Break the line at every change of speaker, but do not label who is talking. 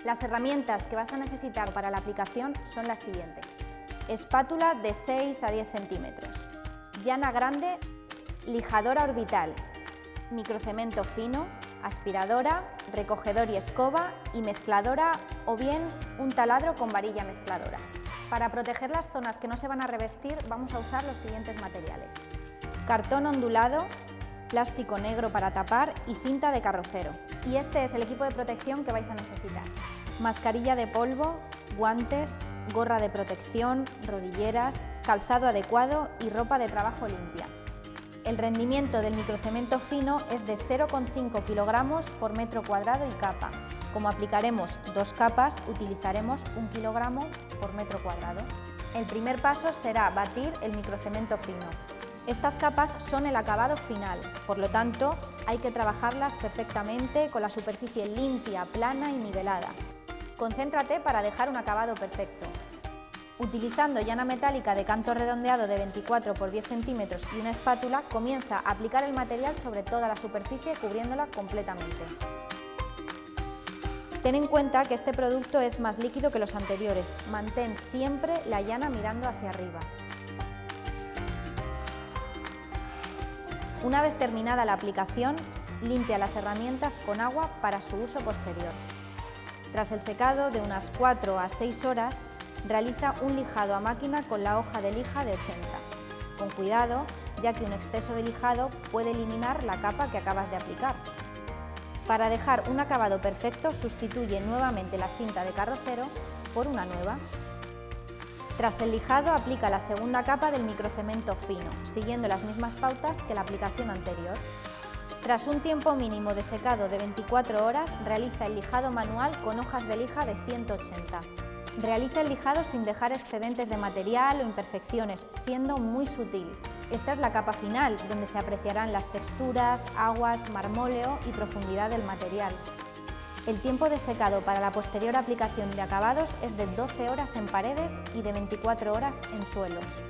Las herramientas que vas a necesitar para la aplicación son las siguientes: espátula de 6 a 10 centímetros, llana grande, lijadora orbital, microcemento fino, aspiradora, recogedor y escoba y mezcladora o bien un taladro con varilla mezcladora. Para proteger las zonas que no se van a revestir vamos a usar los siguientes materiales: cartón ondulado, plástico negro para tapar y cinta de carrocero. Y este es el equipo de protección que vais a necesitar: mascarilla de polvo, guantes, gorra de protección, rodilleras, calzado adecuado y ropa de trabajo limpia. El rendimiento del microcemento fino es de 0,5 kilogramos por metro cuadrado y capa. Como aplicaremos 2 capas, utilizaremos 1 kilogramo por metro cuadrado. El primer paso será batir el microcemento fino. Estas capas son el acabado final, por lo tanto hay que trabajarlas perfectamente con la superficie limpia, plana y nivelada. Concéntrate para dejar un acabado perfecto. Utilizando llana metálica de canto redondeado de 24 por 10 centímetros y una espátula, comienza a aplicar el material sobre toda la superficie cubriéndola completamente. Ten en cuenta que este producto es más líquido que los anteriores. Mantén siempre la llana mirando hacia arriba. Una vez terminada la aplicación, limpia las herramientas con agua para su uso posterior. Tras el secado de unas 4 a 6 horas, realiza un lijado a máquina con la hoja de lija de 80. Con cuidado, ya que un exceso de lijado puede eliminar la capa que acabas de aplicar. Para dejar un acabado perfecto, sustituye nuevamente la cinta de carrocero por una nueva. Tras el lijado, aplica la segunda capa del microcemento fino, siguiendo las mismas pautas que la aplicación anterior. Tras un tiempo mínimo de secado de 24 horas, realiza el lijado manual con hojas de lija de 180. Realiza el lijado sin dejar excedentes de material o imperfecciones, siendo muy sutil. Esta es la capa final, donde se apreciarán las texturas, aguas, marmóleo y profundidad del material. El tiempo de secado para la posterior aplicación de acabados es de 12 horas en paredes y de 24 horas en suelos.